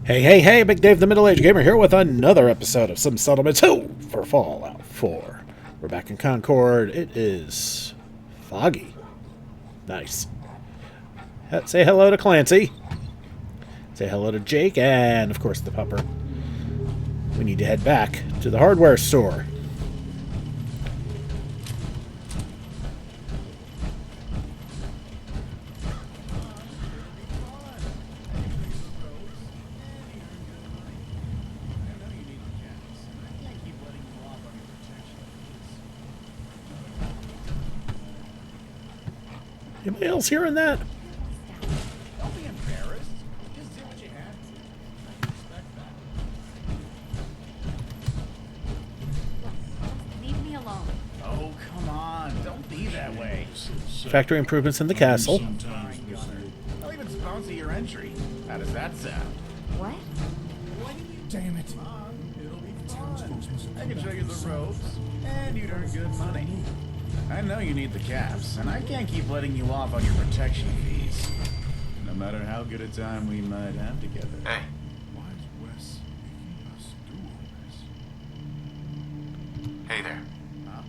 Hey, hey, hey, Big Dave the Middle-Aged Gamer here with another episode of Some Settlements 2 for Fallout 4. We're back in Concord. It is foggy. Nice. Say hello to Clancy. Say hello to Jake, and of course the pupper. We need to head back to the hardware store. Anybody else hearing that? Don't be embarrassed. Just do what you have to. Respect that. Leave me alone. Oh, come on. Don't be that way. Factory improvements in the castle. I'll even sponsor your entry. How does that sound? What? Damn it. I can show you the ropes, and you'd earn good money. I know you need the caps, and I can't keep letting you off on your protection fees. No matter how good a time we might have together. Hey. Why is Wes making us do all this? Hey there. Huh?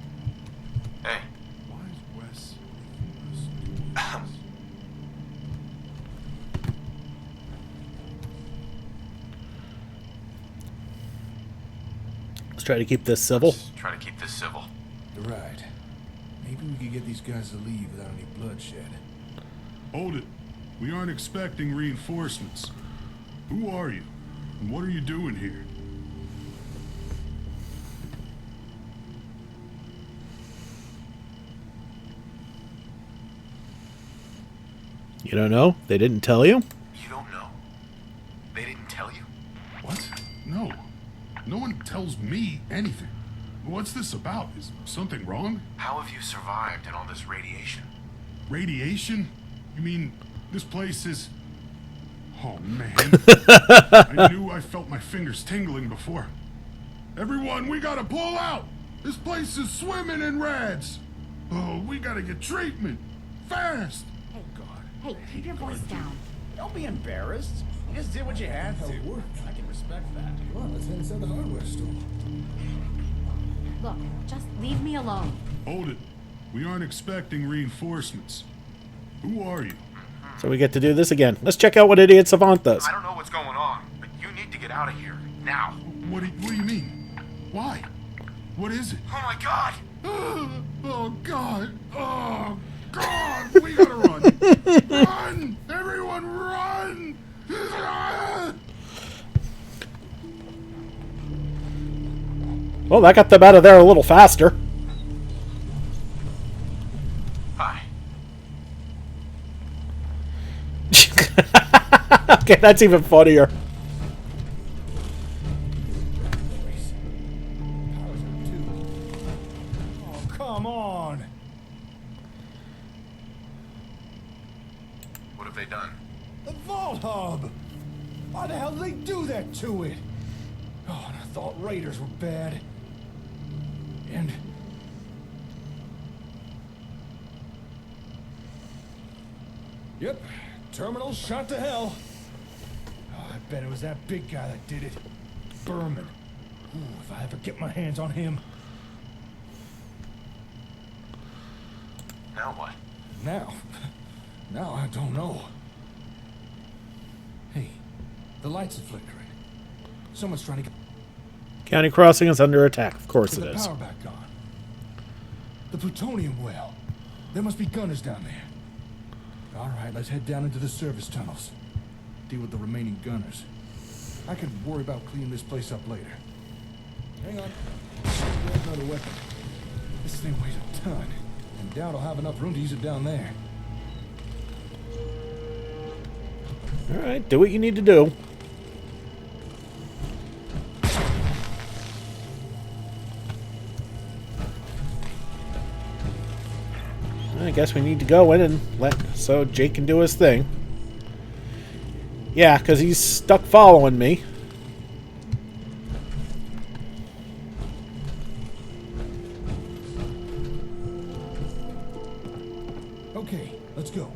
Hey. Why is Wes making us do all this? Let's try to keep this civil. Let's try to keep this civil. You're right. Maybe we could get these guys to leave without any bloodshed. Hold it. We aren't expecting reinforcements. Who are you? And what are you doing here? You don't know? They didn't tell you? You don't know? They didn't tell you? What? No. No one tells me anything. What's this about? Is something wrong? How have you survived in all this radiation? Radiation? You mean this place is... Oh, man. I knew I felt my fingers tingling before. Everyone, we gotta pull out! This place is swimming in rads! Oh, we gotta get treatment! Fast! Hey, God. hey, keep your voice down. Don't be embarrassed. You just did what you had to. I can respect that. Come on, let's head inside the hardware store. Look, just leave me alone. Hold it. We aren't expecting reinforcements. Who are you? So we get to do this again. Let's check out what Idiot Savant does. I don't know what's going on, but you need to get out of here. Now. What do you mean? Why? What is it? Oh my god! Oh, God! Oh, God! We gotta run! Run! Everyone run! Well, that got them out of there a little faster. Hi. Okay, that's even funnier. Oh, come on! What have they done? The Vault Hub! Why the hell did they do that to it? Oh, and I thought raiders were bad. And... Yep, terminal shot to hell. Oh, I bet it was that big guy that did it. Berman. Ooh, if I ever get my hands on him. Now what? Now... Now I don't know. Hey, the lights are flickering. Someone's trying to get County Crossing is under attack. Of course it the is. power back on. The plutonium well. There must be gunners down there. All right, let's head down into the service tunnels. Deal with the remaining gunners. I can worry about cleaning this place up later. Hang on. Grab another weapon. This thing weighs a ton. And doubt I'll have enough room to use it down there. Alright, do what you need to do. I guess we need to go in and so Jake can do his thing. Yeah, because he's stuck following me. Okay, let's go.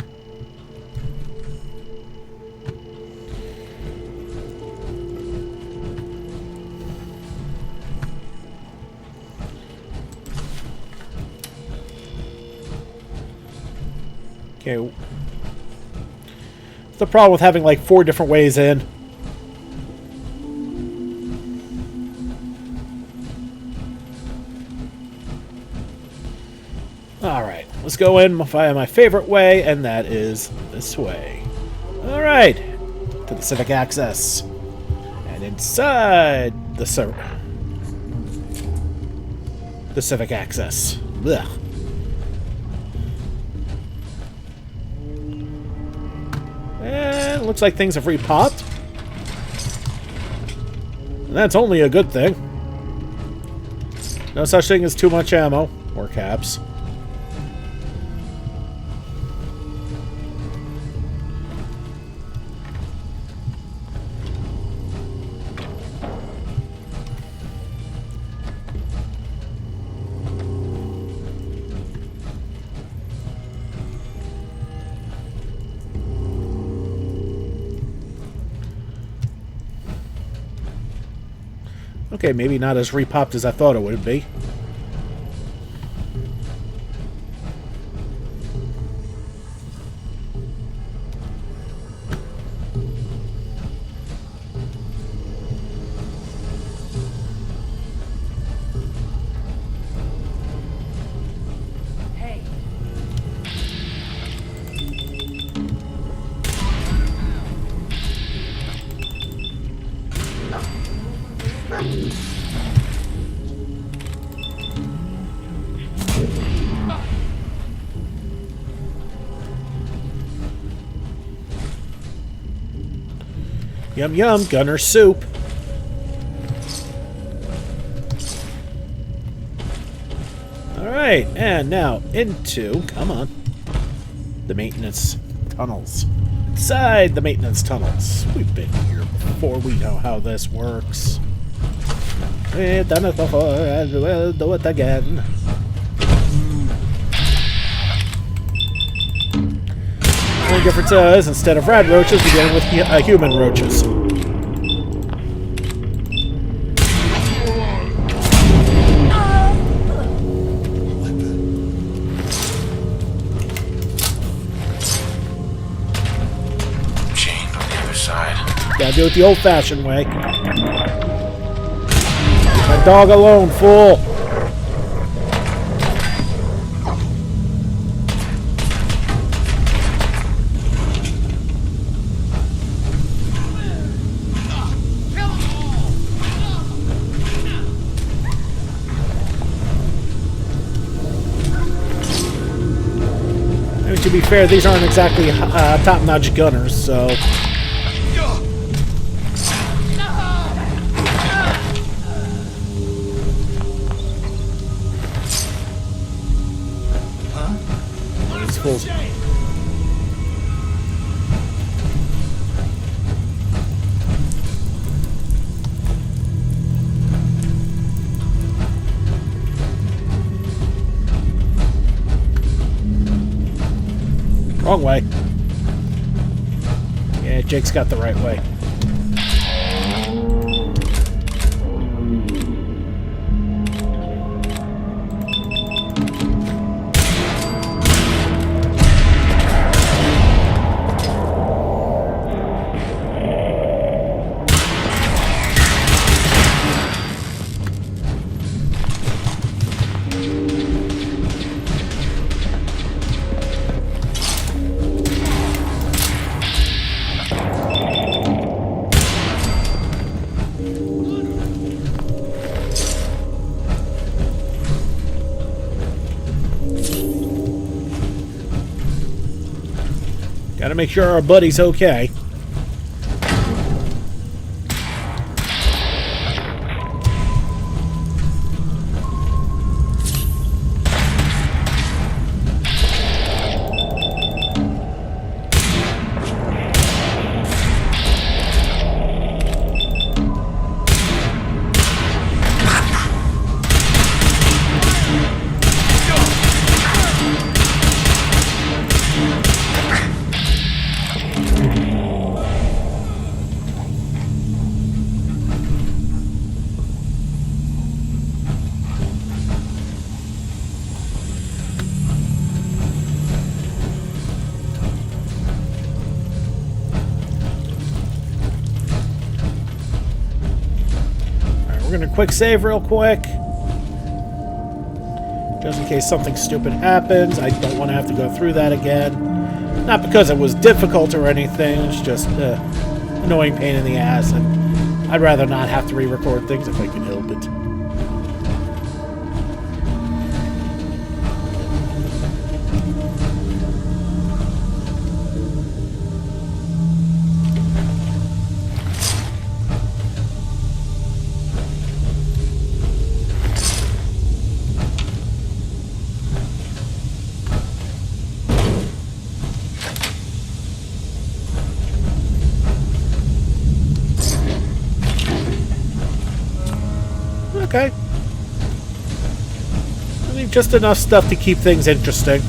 Okay. The problem with having like 4 different ways in. Alright, let's go in via my favorite way, and that is this way. Alright, to the civic access. And inside the civic access. Ugh. And it looks like things have repopped. And that's only a good thing. No such thing as too much ammo or caps. Okay, maybe not as repopped as I thought it would be. Hey, Yum yum, gunner soup. Alright, and now into, come on, the maintenance tunnels. Inside the maintenance tunnels. We've been here before, we know how this works. We've done it before, and we'll do it again. The only difference is, instead of rad roaches, we're dealing with human roaches. Chained on the other side. Gotta do it the old-fashioned way. Leave my dog alone, fool! I mean, to be fair, these aren't exactly top-notch gunners, so... These fools. Wrong way. Yeah, Jake's got the right way. Gotta make sure our buddy's okay. we're going to quick save real quick. Just in case something stupid happens. I don't want to have to go through that again. Not because it was difficult or anything. It's just annoying pain in the ass. And I'd rather not have to re-record things if I can help it. Okay. I mean, just enough stuff to keep things interesting.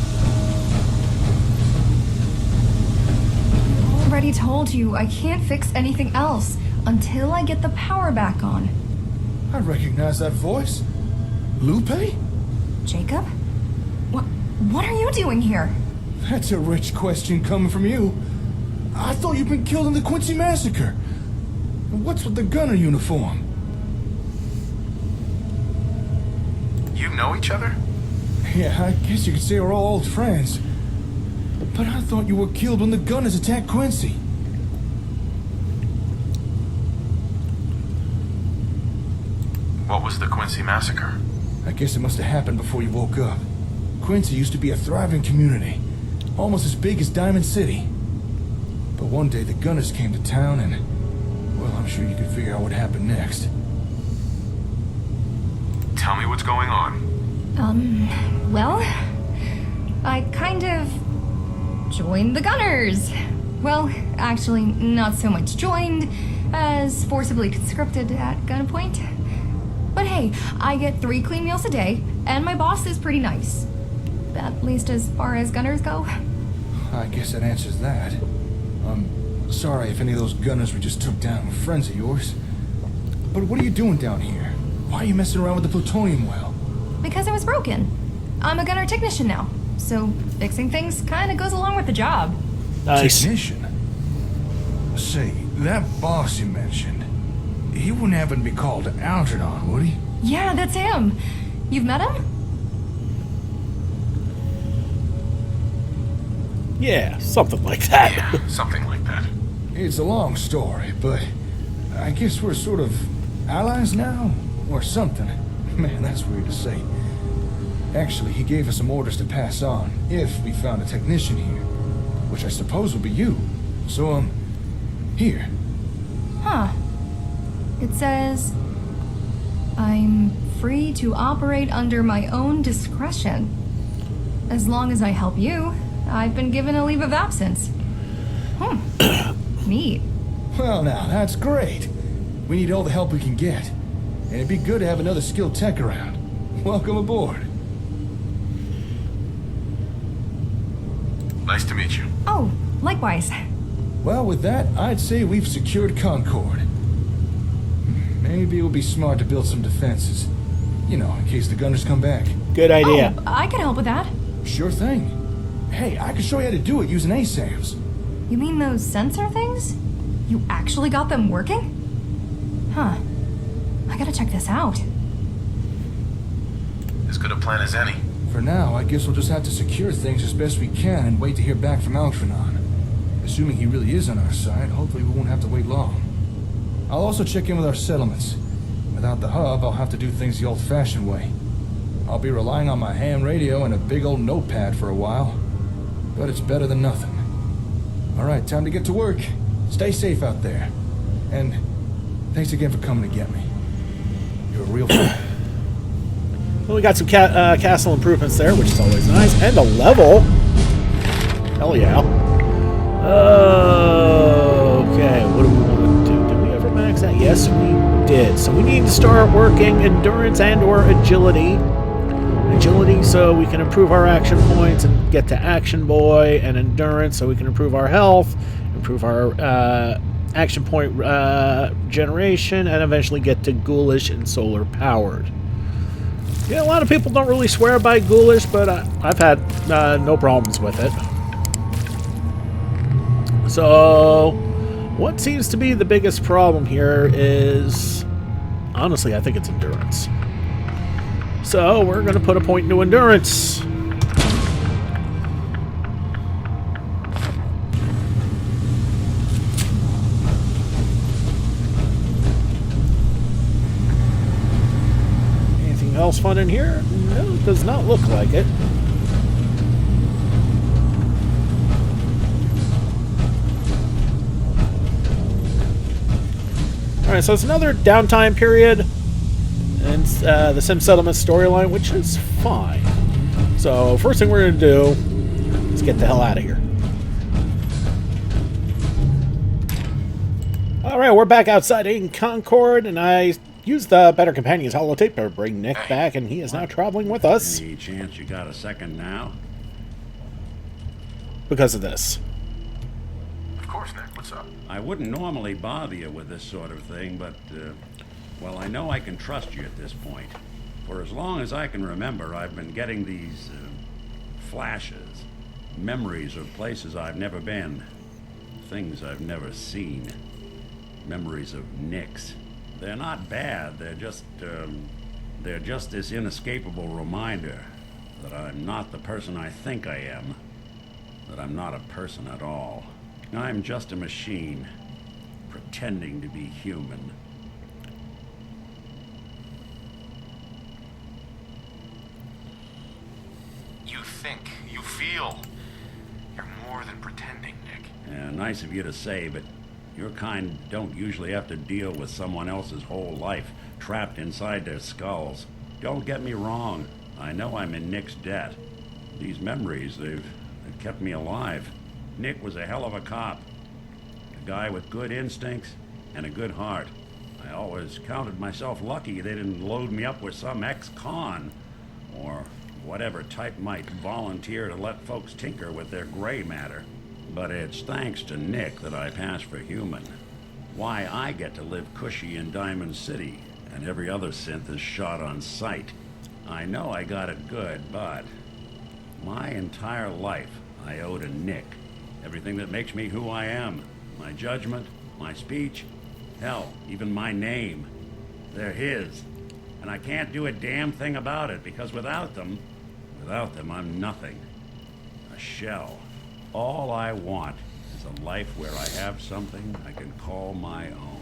I already told you I can't fix anything else until I get the power back on. I recognize that voice. Lupe? Jacob? What are you doing here? That's a rich question coming from you. I thought you'd been killed in the Quincy massacre. What's with the gunner uniform? You know each other? Yeah, I guess you could say we're all old friends. But I thought you were killed when the gunners attacked Quincy. What was the Quincy massacre? I guess it must have happened before you woke up. Quincy used to be a thriving community, almost as big as Diamond City. But one day the gunners came to town and, well, I'm sure you can figure out what happened next. Tell me what's going on. Well, I kind of joined the Gunners. Well, actually, not so much joined as forcibly conscripted at gunpoint. But hey, I get 3 clean meals a day, and my boss is pretty nice. At least as far as Gunners go. I guess that answers that. Sorry if any of those gunners we just took down were friends of yours. But what are you doing down here? Why are you messing around with the plutonium well? Because it was broken. I'm a gunner technician now, so fixing things kind of goes along with the job. Nice. Technician? Say, that boss you mentioned, he wouldn't happen to be called Algernon, would he? Yeah, that's him. You've met him? Yeah, something like that. Yeah, something like that. It's a long story, but I guess we're sort of allies now? Or something. Man, that's weird to say. Actually, he gave us some orders to pass on if we found a technician here, which I suppose would be you. So, here. Huh. It says, I'm free to operate under my own discretion. As long as I help you, I've been given a leave of absence. Neat. Well, now, that's great. We need all the help we can get. And it'd be good to have another skilled tech around. Welcome aboard. Nice to meet you. Oh, likewise. Well, with that, I'd say we've secured Concord. Maybe it would be smart to build some defenses. You know, in case the gunners come back. Good idea. Oh, I can help with that. Sure thing. Hey, I can show you how to do it using ASAMs. You mean those sensor things? You actually got them working? Huh. I gotta check this out. As good a plan as any. For now, I guess we'll just have to secure things as best we can and wait to hear back from Algernon. Assuming he really is on our side, hopefully we won't have to wait long. I'll also check in with our settlements. Without the hub, I'll have to do things the old-fashioned way. I'll be relying on my ham radio and a big old notepad for a while. But it's better than nothing. Alright, time to get to work. Stay safe out there. And thanks again for coming to get me. You're a real friend. Well, we got some castle improvements there, which is always nice. And a level. Hell yeah. Okay, what do we want to do? Did we ever max that? Yes, we did. So we need to start working endurance and or agility. Agility so we can improve our action points and get to Action Boy, and endurance so we can improve our health, improve our action point generation, and eventually get to ghoulish and solar powered. Yeah, a lot of people don't really swear by ghoulish, but I've had no problems with it. So, what seems to be the biggest problem here is honestly, I think it's endurance. So we're going to put a point into endurance. Anything else fun in here? No, it does not look like it. Alright, so it's another downtime period in the Sim Settlement storyline, which is fine. So, first thing we're going to do is get the hell out of here. Alright, we're back outside in Concord, and I used the Better Companions holotape to bring Nick back, and he is now traveling with us. Any chance you got a second now? Because of this. Of course, Nick. What's up? I wouldn't normally bother you with this sort of thing, but, well, I know I can trust you at this point. For as long as I can remember, I've been getting these, flashes. Memories of places I've never been. Things I've never seen. Memories of Nicks. They're not bad, they're just this inescapable reminder that I'm not the person I think I am. That I'm not a person at all. I'm just a machine, pretending to be human. You think, you feel. You're more than pretending, Nick. Yeah, nice of you to say, but your kind don't usually have to deal with someone else's whole life trapped inside their skulls. Don't get me wrong. I know I'm in Nick's debt. These memories, they've kept me alive. Nick was a hell of a cop. A guy with good instincts and a good heart. I always counted myself lucky they didn't load me up with some ex-con or whatever type might volunteer to let folks tinker with their gray matter. But it's thanks to Nick that I pass for human. Why I get to live cushy in Diamond City and every other synth is shot on sight. I know I got it good, but my entire life I owe to Nick. Everything that makes me who I am. My judgment, my speech, hell, even my name. They're his. And I can't do a damn thing about it, because without them, I'm nothing. A shell. All I want is a life where I have something I can call my own.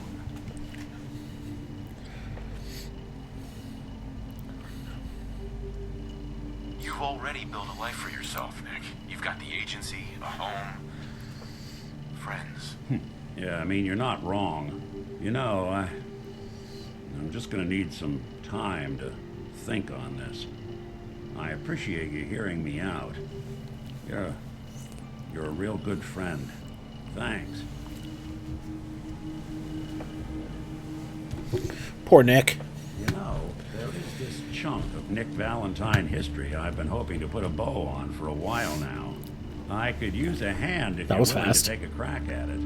You've already built a life for yourself, Nick. You've got the agency, a home, friends. Yeah, I mean, you're not wrong. You know, I'm just gonna need some time to think on this. I appreciate you hearing me out. You're a real good friend. Thanks. Poor Nick. You know, there is this chunk of Nick Valentine history I've been hoping to put a bow on for a while now. I could use a hand if That you're was willing fast. to take a crack at it.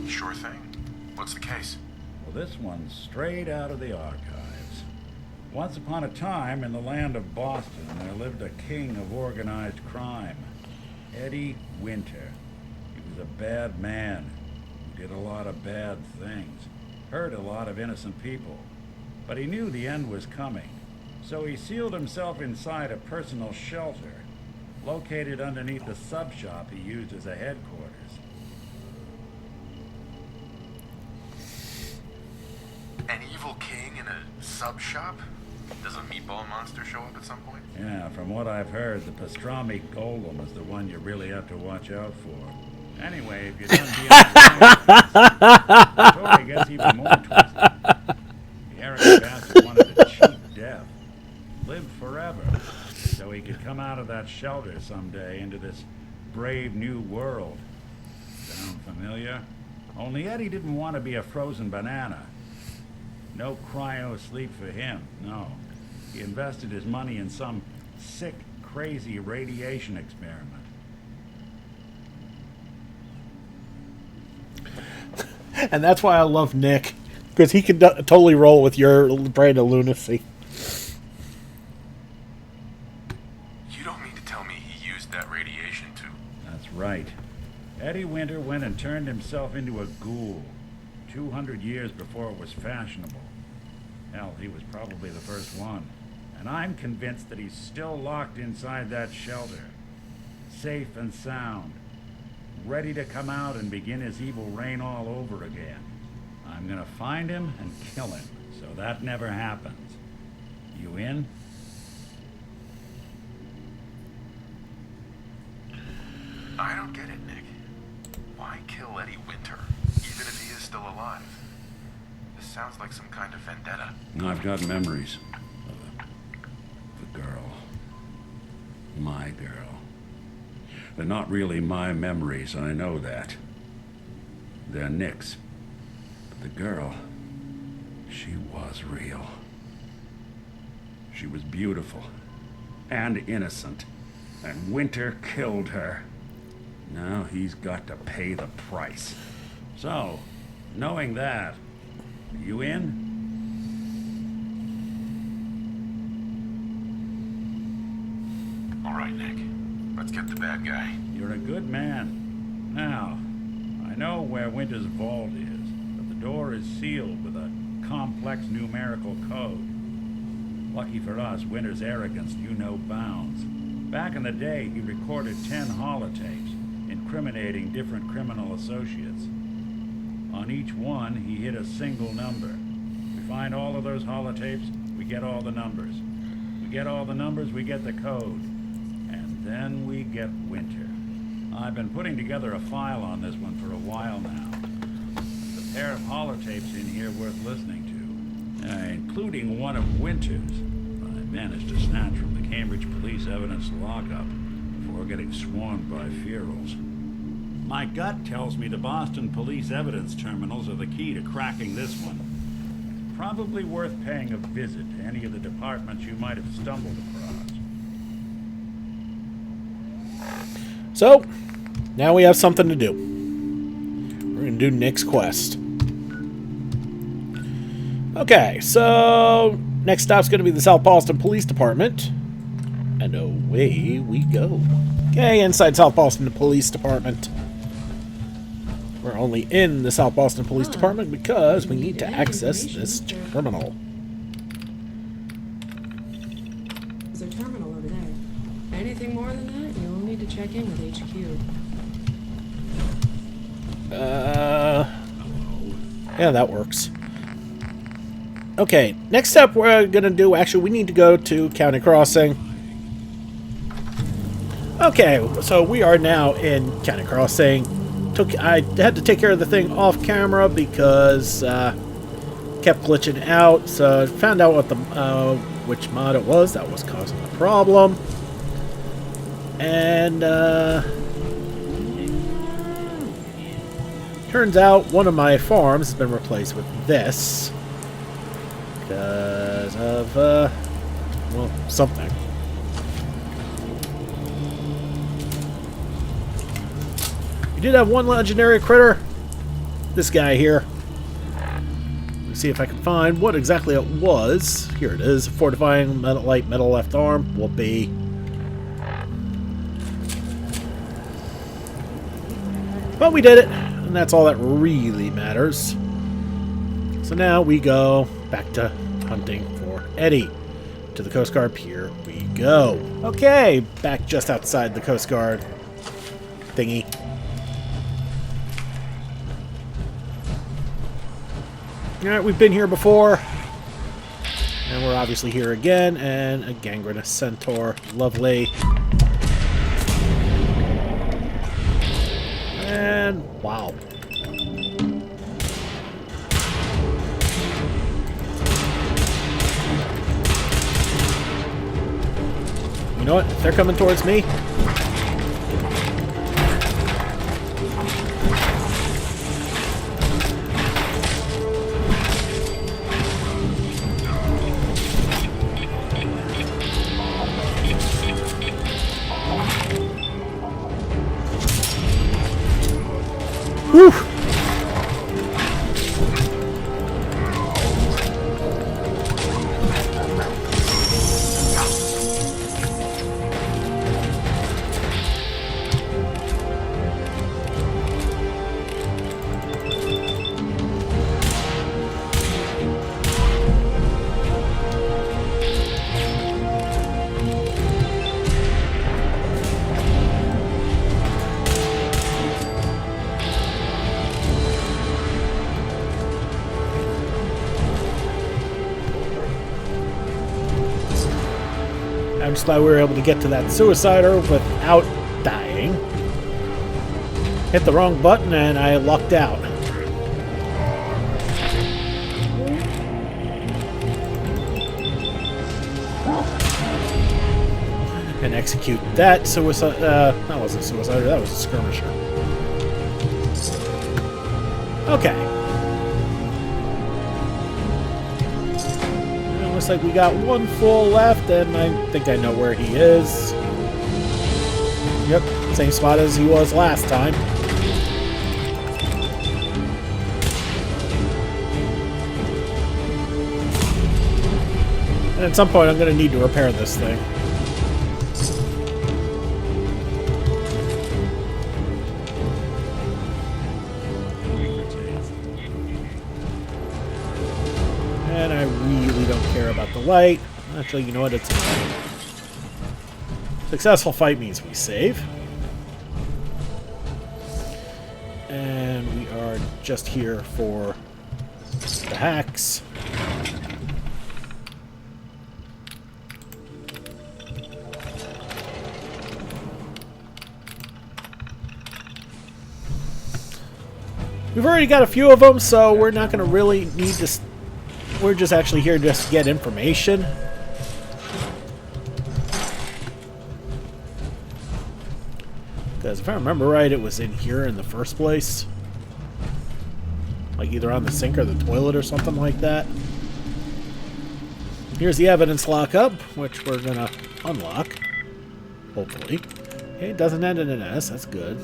Sure thing. What's the case? Well, this one's straight out of the archives. Once upon a time, in the land of Boston, there lived a king of organized crime, Eddie Winter. He was a bad man who did a lot of bad things, hurt a lot of innocent people. But he knew the end was coming, so he sealed himself inside a personal shelter located underneath the sub shop he used as a headquarters. An evil king in a sub shop? Does a meatball monster show up at some point? Yeah, from what I've heard, the pastrami golem is the one you really have to watch out for. Anyway, if you're done being the story gets even more twisted. The arrogant bastard wanted a cheap death. Live forever. So he could come out of that shelter someday into this brave new world. Sound familiar? Only Eddie didn't want to be a frozen banana. No cryo sleep for him, no. He invested his money in some sick, crazy radiation experiment. And that's why I love Nick. Because he can totally roll with your brand of lunacy. You don't mean to tell me he used that radiation to... That's right. Eddie Winter went and turned himself into a ghoul. 200 years before it was fashionable. Hell, he was probably the first one. And I'm convinced that he's still locked inside that shelter. Safe and sound. Ready to come out and begin his evil reign all over again. I'm gonna find him and kill him, so that never happens. You in? I don't get it, Nick. Why kill Eddie Winter, even if he is still alive? This sounds like some kind of vendetta. I've got memories of the girl. My girl. They're not really my memories, I know that. They're Nick's. But the girl, she was real. She was beautiful and innocent, and Winter killed her. Now he's got to pay the price. So, knowing that, you in? All right, Nick. Let's get the bad guy. You're a good man. Now, I know where Winter's vault is, but the door is sealed with a complex numerical code. Lucky for us, Winter's arrogance knew no bounds. Back in the day, he recorded 10 holotapes, incriminating different criminal associates. On each one, he hit a single number. We find all of those holotapes, we get all the numbers. We get all the numbers, we get the code. And then we get Winter. I've been putting together a file on this one for a while now. There's a pair of holotapes in here worth listening to, including one of Winter's. I managed to snatch from the Cambridge Police Evidence lockup before getting swarmed by ferals. My gut tells me the Boston Police Evidence terminals are the key to cracking this one. Probably worth paying a visit to any of the departments you might have stumbled across. So, now we have something to do. We're going to do Nick's quest. Okay, so next stop's going to be the South Boston Police Department. And away we go. Okay, inside South Boston Police Department. We're only in the South Boston Police Department because we need to access this terminal. There's a terminal over there. Anything more than that, you'll need to check in with HQ. Yeah, that works. Okay, next step we're gonna do, actually, we need to go to County Crossing. Okay, so we are now in County Crossing. I had to take care of the thing off camera because kept glitching out. So I found out what the which mod it was that was causing the problem, and turns out one of my farms has been replaced with this because of well, something. We did have one legendary critter. This guy here. Let's see if I can find what exactly it was. Here it is. Fortifying metal, light metal left arm. Whoopee. But we did it. And that's all that really matters. So now we go back to hunting for Eddie. To the Coast Guard Pier we go. Okay. Back just outside the Coast Guard thingy. Alright, we've been here before. And we're obviously here again. And a gangrenous centaur. Lovely. And wow. You know what? If they're coming towards me. Whew. just thought we were able to get to that suicider without dying. Hit the wrong button and I lucked out. And execute that suicide. That wasn't a suicider, that was a skirmisher. Okay. It looks like we got one full left, and I think I know where he is. Yep, same spot as he was last time. And at some point I'm going to need to repair this thing. And I really don't care about the light. Actually, you know what? It's fine. Successful fight means we save. And we are just here for the hacks. We've already got a few of them, so we're not going to really need to... We're just actually here just to get information. Because if I remember right, it was in here in the first place. Like either on the sink or the toilet or something like that. Here's the evidence lockup, which we're going to unlock. Hopefully. Okay, it doesn't end in an S. That's good.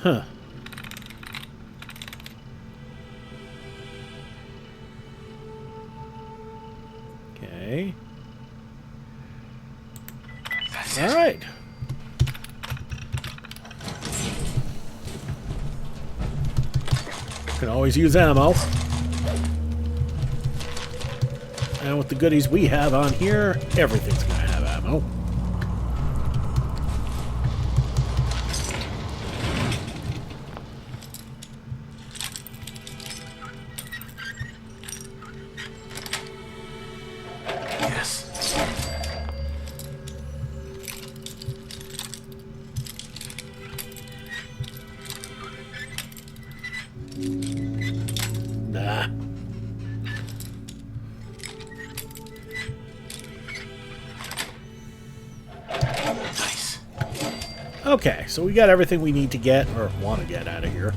Huh. Okay. All right. Can always use ammo. And with the goodies we have on here, everything's going to have ammo. Nah. Nice. Okay, so we got everything we need to get, or want to get out of here.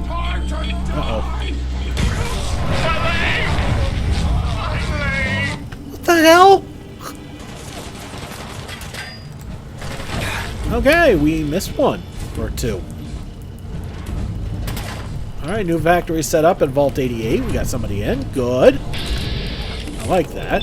Uh-oh. What the hell? Okay, we missed one or two. Alright, new factory set up at Vault 88. We got somebody in. Good. I like that.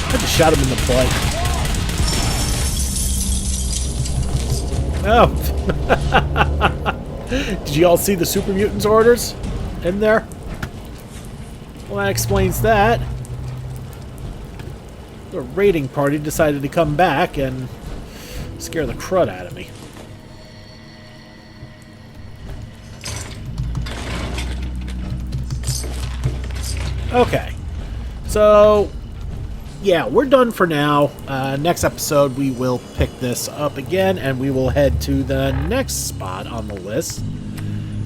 I just shot him in the butt. Oh. Did you all see the Super Mutants orders in there? Well, that explains that. The raiding party decided to come back and scare the crud out of me. Okay. So, yeah, we're done for now. Next episode, we will pick this up again, and we will head to the next spot on the list.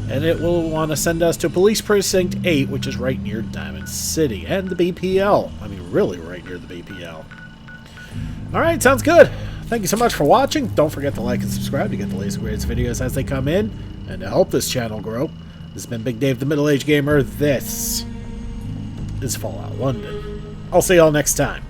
And it will want to send us to Police Precinct 8, which is right near Diamond City, and the BPL. I mean, really right near the BPL. Alright, sounds good. Thank you so much for watching. Don't forget to like and subscribe to get the latest and greatest videos as they come in, and to help this channel grow. This has been Big Dave, the Middle-Aged Gamer. This is Fallout London. I'll see y'all next time.